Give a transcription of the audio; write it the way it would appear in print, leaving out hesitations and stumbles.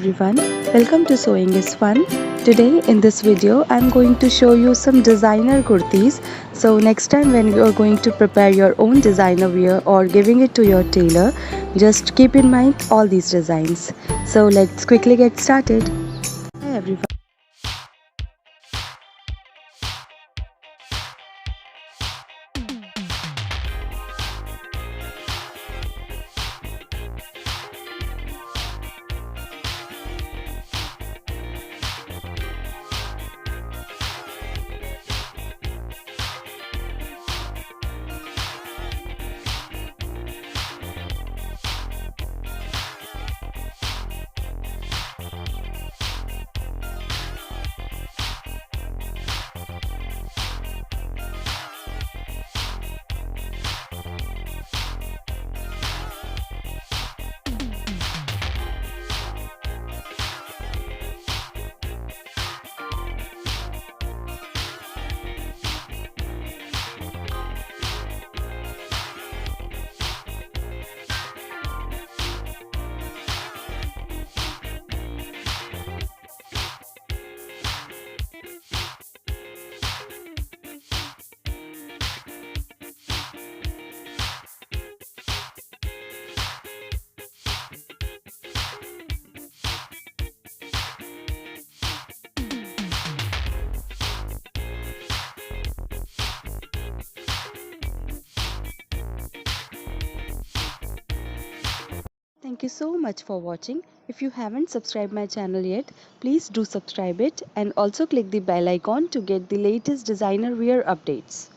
everyone, welcome to Sewing is Fun. Today in this video I'm going to show you some designer kurtis. So next time when you are going to prepare your own designer wear or giving it to your tailor, just keep in mind all these designs. So let's quickly get started. Hi everyone. Thank you so much for watching. If you haven't subscribed my channel yet, please do subscribe it and also click the bell icon to get the latest designer wear updates.